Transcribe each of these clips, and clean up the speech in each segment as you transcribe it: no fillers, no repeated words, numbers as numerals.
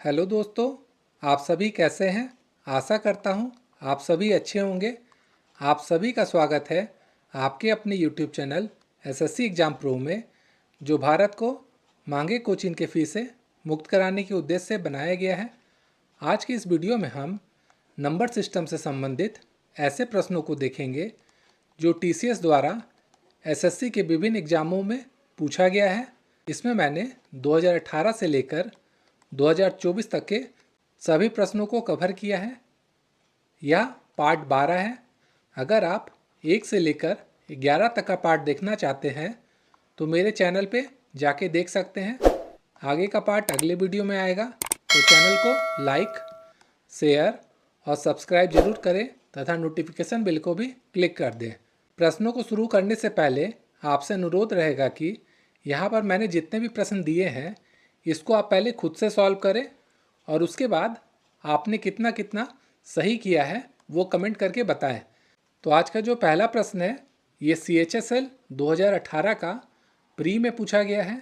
Hello दोस्तों, आप सभी कैसे हैं। आशा करता हूं आप सभी अच्छे होंगे। आप सभी का स्वागत है आपके अपने YouTube channel SSC exam pro में, जो भारत को महंगे कोचिंग के फीस से मुक्त कराने के उद्देश्य से बनाया गया है। आज की इस वीडियो में हम नंबर सिस्टम से संबंधित ऐसे प्रश्नों को देखेंगे जो टीसीएस द्वारा एसएससी के विभिन्न एग्ज़ामों में पूछा गया है। इसमें मैंने 2018 से लेकर 2024 तक के सभी प्रश्नों को कवर किया है। यह पार्ट 12 है। अगर आप 1 से लेकर 11 तक का पार्ट देखना चाहते हैं तो मेरे चैनल पे जाके देख सकते हैं। आगे का पार्ट अगले वीडियो में आएगा, तो चैनल को लाइक, शेयर और सब्सक्राइब जरूर करें तथा नोटिफिकेशन बेल को भी क्लिक कर दें। प्रश्नों को शुरू करने से पहले आपसे अनुरोध रहेगा कि यहाँ पर मैंने जितने भी प्रश्न दिए हैं इसको आप पहले खुद से सॉल्व करें और उसके बाद आपने कितना कितना सही किया है वो कमेंट करके बताएं। तो आज का जो पहला प्रश्न है ये CHSL 2018 का प्री में पूछा गया है।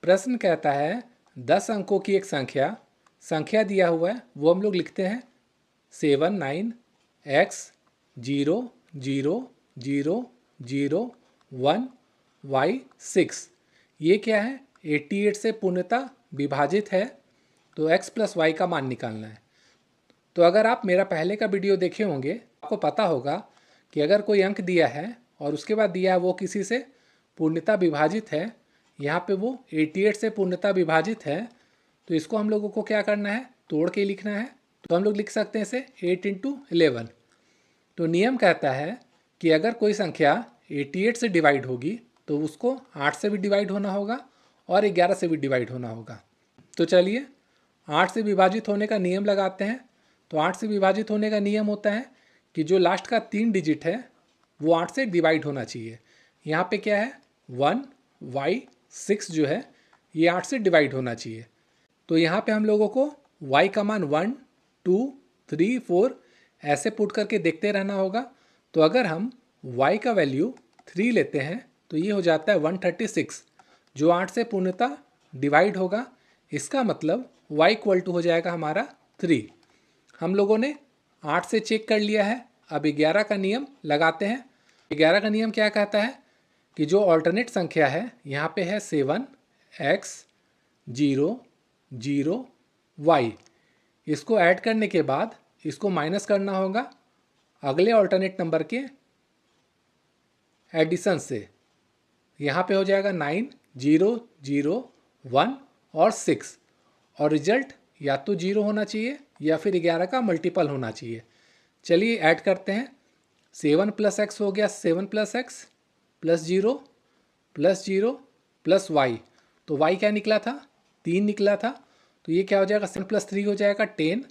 प्रश्न कहता है 10 अंकों की एक संख्या दिया हुआ है, वो हम लोग लिखते हैं 7 9 x 0 0 0 0 1 y 6। ये क्या है, 88 से पूर्णतः विभाजित है, तो x प्लस वाई का मान निकालना है। तो अगर आप मेरा पहले का वीडियो देखे होंगे आपको पता होगा कि अगर कोई अंक दिया है और उसके बाद दिया है वो किसी से पूर्णतः विभाजित है, यहाँ पे वो 88 से पूर्णतः विभाजित है, तो इसको हम लोगों को क्या करना है, तोड़ के लिखना है। तो हम लोग लिख सकते हैं इसे 8 × 11। तो नियम कहता है कि अगर कोई संख्या 88 से डिवाइड होगी तो उसको 8 से भी डिवाइड होना होगा और 11 से भी डिवाइड होना होगा। तो चलिए 8 से विभाजित होने का नियम लगाते हैं। तो 8 से विभाजित होने का नियम होता है कि जो लास्ट का 3 डिजिट है वो 8 से डिवाइड होना चाहिए। यहाँ पे क्या है 1 y 6 जो है ये 8 से डिवाइड होना चाहिए। तो यहाँ पे हम लोगों को y का मान 1 2 3 4 ऐसे पुट करके देखते रहना होगा। तो अगर हम y का वैल्यू 3 लेते हैं तो ये हो जाता है 136, जो 8 से पूर्णतः डिवाइड होगा। इसका मतलब y इक्वल टू हो जाएगा हमारा 3। हम लोगों ने 8 से चेक कर लिया है। अब 11 का नियम लगाते हैं। 11 का नियम क्या कहता है कि जो ऑल्टरनेट संख्या है यहाँ पे है 7 x 0 0 y, इसको ऐड करने के बाद इसको माइनस करना होगा अगले ऑल्टरनेट नंबर के एडिशन से। यहाँ पे हो जाएगा 9 0 0 1 और 6, और रिजल्ट या तो 0 होना चाहिए या फिर 11 का मल्टीपल होना चाहिए। चलिए ऐड करते हैं। 7 + x हो गया 7 + x plus 0 plus 0 plus y। तो y क्या निकला था, 3 निकला था। तो ये क्या हो जाएगा 7 + 3 हो जाएगा 10,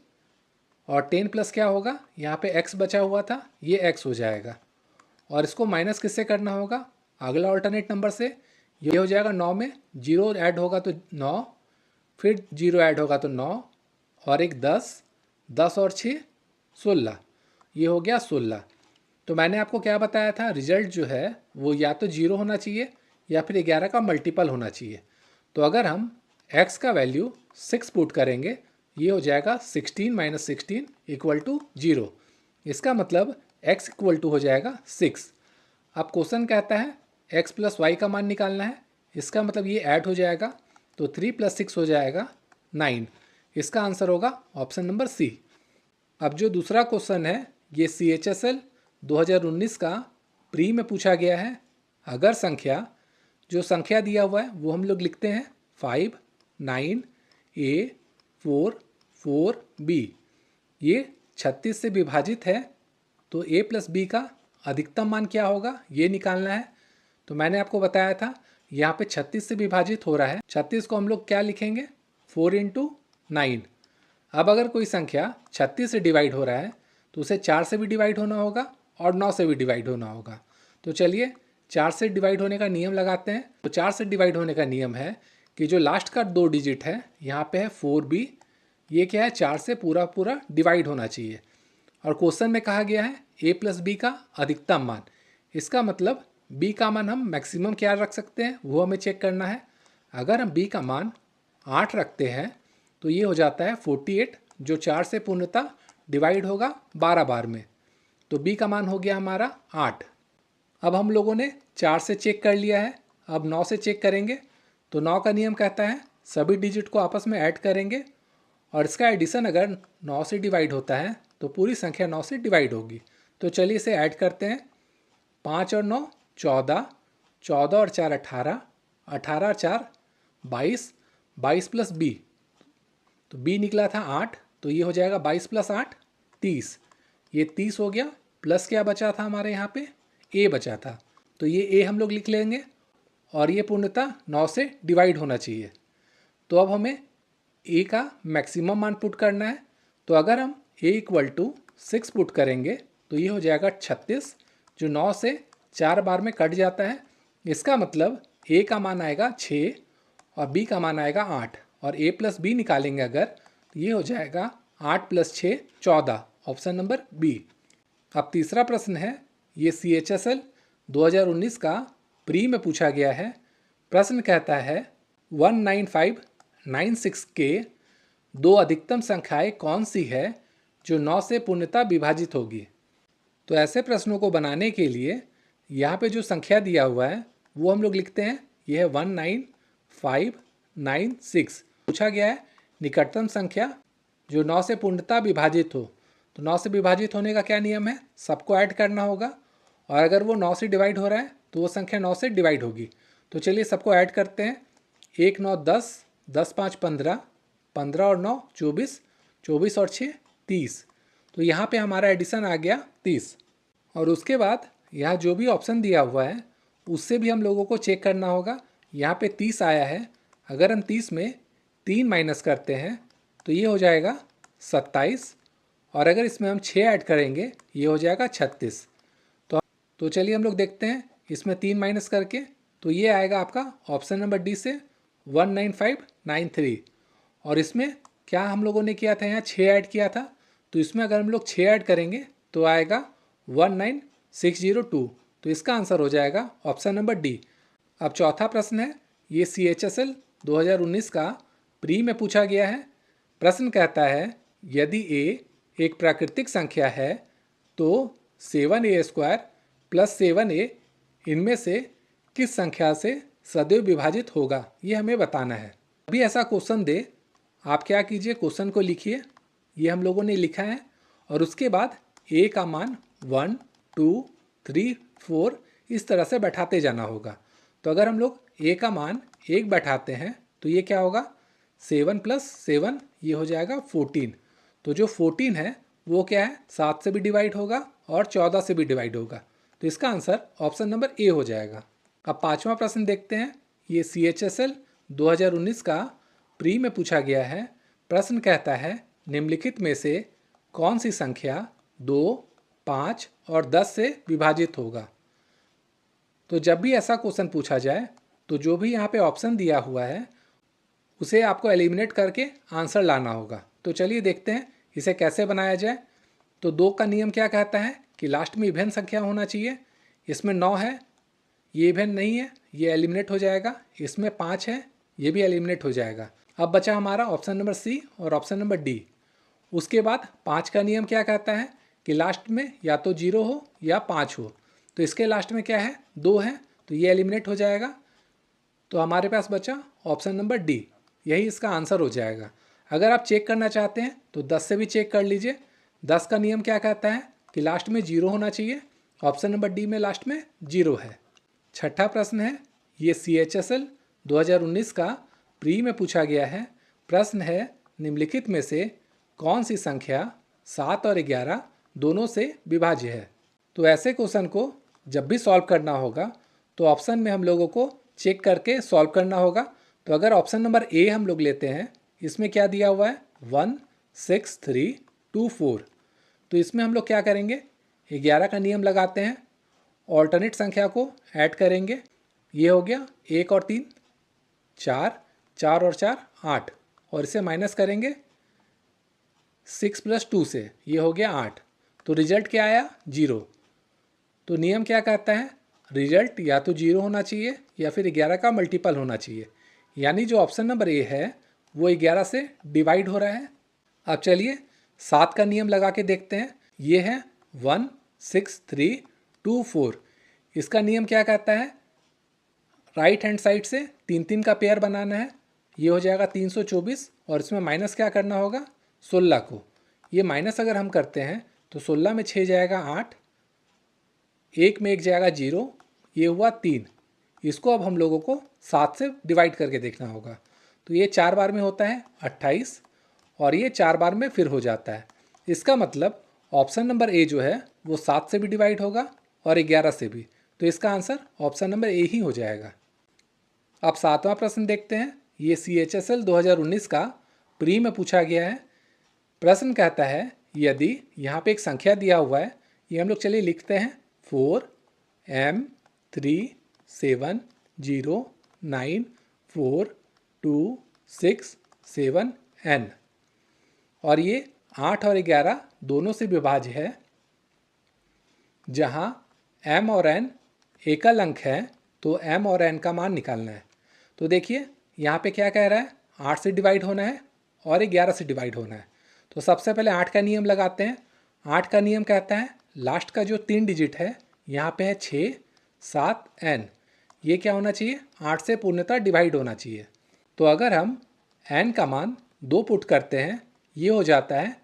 और 10 प्लस क्या होगा, यहाँ पे x बचा हुआ था ये x हो जाएगा, और इसको माइनस किससे करना होगा, अगला अल्टरनेट नंबर से। ये हो जाएगा 9 में 0 ऐड होगा तो 9, फिर 0 ऐड होगा तो 9, और एक 10, 10 और 6 16, ये हो गया 16। तो मैंने आपको क्या बताया था, रिजल्ट जो है वो या तो 0 होना चाहिए या फिर 11 का मल्टीपल होना चाहिए। तो अगर हम x का वैल्यू 6 पुट करेंगे ये हो जाएगा 16 - 16 = 0। इसका मतलब x इक्वल टू हो जाएगा 6। अब क्वेश्चन कहता है x प्लस वाई का मान निकालना है। इसका मतलब ये ऐड हो जाएगा, तो 3 + 6 हो जाएगा 9। इसका आंसर होगा ऑप्शन नंबर सी। अब जो दूसरा क्वेश्चन है ये CHSL 2019 का प्री में पूछा गया है। अगर जो संख्या दिया हुआ है वो हम लोग लिखते हैं 5 9 a 4 4 b। ये 36 से विभाजित है, तो a + b का अधिकतम मान क्या होगा ये निकालना है। तो मैंने आपको बताया था यहाँ पे 36 से विभाजित हो रहा है, 36 को हम लोग क्या लिखेंगे 4 × 9। अब अगर कोई संख्या 36 से डिवाइड हो रहा है तो उसे 4 से भी डिवाइड होना होगा और 9 से भी डिवाइड होना होगा। तो चलिए 4 से डिवाइड होने का नियम लगाते हैं। तो 4 से डिवाइड होने का नियम है कि जो लास्ट का 2 डिजिट है यहाँ पे है 4b, ये क्या है 4 से पूरा डिवाइड होना चाहिए। और क्वेश्चन में कहा गया है a + b का अधिकतम मान। इसका मतलब b का मान हम मैक्सिमम क्या रख सकते हैं वो हमें चेक करना है। अगर हम b का मान 8 रखते हैं तो तो ये हो जाता है 48, जो 4 से पूर्णतः डिवाइड होगा 12 बार में। तो बी का मान हो गया हमारा 8। अब हम लोगों ने 4 से चेक कर लिया है, अब 9 से चेक करेंगे। तो 9 का नियम कहता है सभी डिजिट को आपस में ऐड करेंगे और इसका एडिशन अगर 9 से डिवाइड होता है तो पूरी संख्या 9 से डिवाइड होगी। तो चलिए इसे ऐड करते हैं। 5 और 9 14, 14 और 4 18, 18 और 4 22, 22 प्लस बी, तो बी निकला था 8, तो ये हो जाएगा 22 प्लस 8 30। ये 30 हो गया, प्लस क्या बचा था हमारे यहाँ पे, ए बचा था, तो ये ए हम लोग लिख लेंगे और ये पूर्णतः 9 से डिवाइड होना चाहिए। तो अब हमें ए का मैक्सिमम मान पुट करना है। तो अगर हम ए इक्वल टू 6 पुट करेंगे तो ये हो जाएगा 36, जो 9 से 4 बार में कट जाता है। इसका मतलब ए का मान आएगा 6 और बी का मान आएगा 8, और ए प्लस बी निकालेंगे अगर तो ये हो जाएगा 8 प्लस 6 14, ऑप्शन नंबर बी। अब तीसरा प्रश्न है, ये CHSL 2019 का प्री में पूछा गया है। प्रश्न कहता है 19596 के दो अधिकतम संख्याएं कौन सी है जो 9 से पूर्णतः विभाजित होगी। तो ऐसे प्रश्नों को बनाने के लिए यहाँ पे जो संख्या दिया हुआ है वो हम लोग लिखते हैं, यह है 19596। पूछा गया है निकटतम संख्या जो 9 से पूर्णतः विभाजित हो। तो 9 से विभाजित होने का क्या नियम है, सबको ऐड करना होगा, और अगर वो 9 से डिवाइड हो रहा है तो वो संख्या 9 से डिवाइड होगी। तो चलिए सबको ऐड करते हैं। 1 9 10, 10 5 15, 15 और 9 24, 24 और 6 30। तो यहाँ पे हमारा एडिशन आ गया 30। और उसके बाद यहाँ जो भी ऑप्शन दिया हुआ है उससे भी हम लोगों को चेक करना होगा। यहाँ पे 30 आया है, अगर हम 30 में 3 माइनस करते हैं तो ये हो जाएगा 27, और अगर इसमें हम 6 ऐड करेंगे ये हो जाएगा 36। तो चलिए हम लोग देखते हैं इसमें 3 माइनस करके, तो ये आएगा आपका ऑप्शन नंबर डी से 19593। और इसमें क्या हम लोगों ने किया था, यहाँ 6 ऐड किया था, तो इसमें अगर हम लोग 6 ऐड करेंगे तो आएगा 19602। तो इसका आंसर हो जाएगा ऑप्शन नंबर डी। अब चौथा प्रश्न है, ये CHSL 2019 का प्री में पूछा गया है। प्रश्न कहता है यदि a एक प्राकृतिक संख्या है तो 7a² प्लस 7a इनमें से किस संख्या से सदैव विभाजित होगा, ये हमें बताना है। अभी ऐसा क्वेश्चन दे, आप क्या कीजिए, क्वेश्चन को लिखिए, ये हम लोगों ने लिखा है, और उसके बाद a का मान 1 2 3 4 इस तरह से बैठाते जाना होगा। तो अगर हम लोग a का मान 1 बैठाते हैं तो ये क्या होगा, 7 प्लस 7 ये हो जाएगा 14। तो जो 14 है वो क्या है, 7 से भी डिवाइड होगा और 14 से भी डिवाइड होगा। तो इसका आंसर ऑप्शन नंबर ए हो जाएगा। अब पांचवा प्रश्न देखते हैं, ये CHSL 2019 का प्री में पूछा गया है। प्रश्न कहता है निम्नलिखित में से कौन सी संख्या 2 5 और 10 से विभाजित होगा। तो जब भी ऐसा क्वेश्चन पूछा जाए तो जो भी यहाँ पे ऑप्शन दिया हुआ है उसे आपको एलिमिनेट करके आंसर लाना होगा। तो चलिए देखते हैं इसे कैसे बनाया जाए। तो 2 का नियम क्या कहता है कि लास्ट में इवेन संख्या होना चाहिए। इसमें 9 है, ये इवेन नहीं है, ये एलिमिनेट हो जाएगा। इसमें 5 है, ये भी एलिमिनेट हो जाएगा। अब बचा हमारा ऑप्शन नंबर सी और ऑप्शन नंबर डी। उसके बाद 5 का नियम क्या कहता है कि लास्ट में या तो 0 हो या 5 हो। तो इसके लास्ट में क्या है, 2 है, तो ये एलिमिनेट हो जाएगा। तो हमारे पास बचा ऑप्शन नंबर डी, यही इसका आंसर हो जाएगा। अगर आप चेक करना चाहते हैं तो 10 से भी चेक कर लीजिए। 10 का नियम क्या कहता है कि लास्ट में 0 होना चाहिए। ऑप्शन नंबर डी में लास्ट में 0 है। छठा प्रश्न है, ये CHSL 2019 का प्री में पूछा गया है। प्रश्न है निम्नलिखित में से कौन सी संख्या 7 और 11 दोनों से विभाज्य है। तो ऐसे क्वेश्चन को जब भी सॉल्व करना होगा तो ऑप्शन में हम लोगों को चेक करके सॉल्व करना होगा। तो अगर ऑप्शन नंबर ए हम लोग लेते हैं, इसमें क्या दिया हुआ है 1 6 3 2 4। तो इसमें हम लोग क्या करेंगे, 11 का नियम लगाते हैं, ऑल्टरनेट संख्या को ऐड करेंगे। ये हो गया 1 और 3 4, 4 और 4 8, और इसे माइनस करेंगे 6 प्लस 2 से, ये हो गया 8। तो रिजल्ट क्या आया, 0। तो नियम क्या कहता है, रिजल्ट या तो 0 होना चाहिए या फिर 11 का मल्टीपल होना चाहिए। यानी जो ऑप्शन नंबर ए है वो 11 से डिवाइड हो रहा है। अब चलिए 7 का नियम लगा के देखते हैं। ये है 1 6 3 2 4। इसका नियम क्या कहता है, राइट हैंड साइड से 3 का पेयर बनाना है। ये हो जाएगा 324 और इसमें माइनस क्या करना होगा, 16 को। ये माइनस अगर हम करते हैं तो 16 में 6 जाएगा 8, 1 में 1 जाएगा 0, ये हुआ 3। इसको अब हम लोगों को 7 से डिवाइड करके देखना होगा। तो ये 4 बार में होता है 28 और ये 4 बार में फिर हो जाता है। इसका मतलब ऑप्शन नंबर ए जो है वो 7 से भी डिवाइड होगा और 11 से भी। तो इसका आंसर ऑप्शन नंबर ए ही हो जाएगा। अब 7वां प्रश्न देखते हैं। ये CHSL 2019 का प्री में पूछा गया है। प्रश्न कहता है यदि यहाँ पे एक संख्या दिया हुआ है, ये हम लोग चलिए लिखते हैं 4M37094267N और ये 8 और 11 दोनों से विभाज्य है। जहाँ M और N एकल अंक है तो M और N का मान निकालना है। तो देखिए यहाँ पे क्या कह रहा है, 8 से डिवाइड होना है और 11 से डिवाइड होना है। तो सबसे पहले 8 का नियम लगाते हैं। 8 का नियम कहता है लास्ट का जो 3 डिजिट है यहाँ पे है 6 7 N, ये क्या होना चाहिए, 8 से पूर्णतः डिवाइड होना चाहिए। तो अगर हम N का मान 2 पुट करते हैं, ये हो जाता है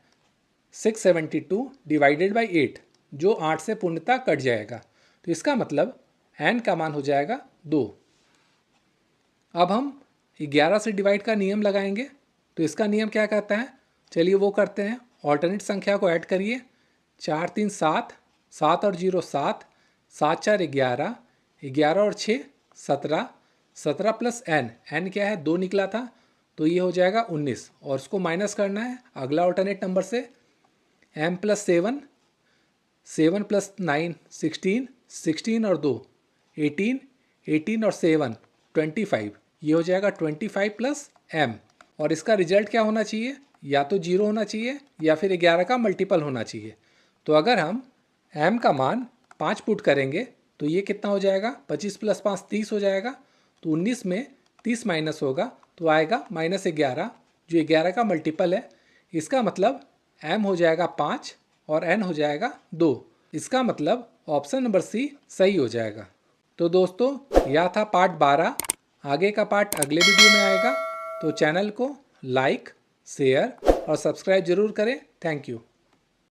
672 डिवाइडेड बाई 8, जो 8 से पूर्णतः कट जाएगा। तो इसका मतलब N का मान हो जाएगा 2। अब हम 11 से डिवाइड का नियम लगाएंगे। तो इसका नियम क्या कहता है, चलिए वो करते हैं। ऑल्टरनेट संख्या को ऐड करिए। 4 3 7, 7 और 0 7, 7 4 11, 11 और 6 17, 17 प्लस n क्या है, 2 निकला था, तो ये हो जाएगा 19 और उसको माइनस करना है अगला ऑल्टरनेट नंबर से। m प्लस 7, 7 प्लस 9 16, 16 और 2 18, 18 और 7 25, ये हो जाएगा 25 प्लस m। और इसका रिजल्ट क्या होना चाहिए, या तो 0 होना चाहिए या फिर 11 का मल्टीपल होना चाहिए। तो अगर हम m का मान 5 पुट करेंगे तो ये कितना हो जाएगा, 25 प्लस 5 30 हो जाएगा। तो 19 में 30 माइनस होगा तो आएगा -11, जो 11 का मल्टीपल है। इसका मतलब m हो जाएगा 5 और n हो जाएगा 2। इसका मतलब ऑप्शन नंबर सी सही हो जाएगा। तो दोस्तों यह था पार्ट 12। आगे का पार्ट अगले वीडियो में आएगा। तो चैनल को लाइक शेयर और सब्सक्राइब जरूर करें। Thank you.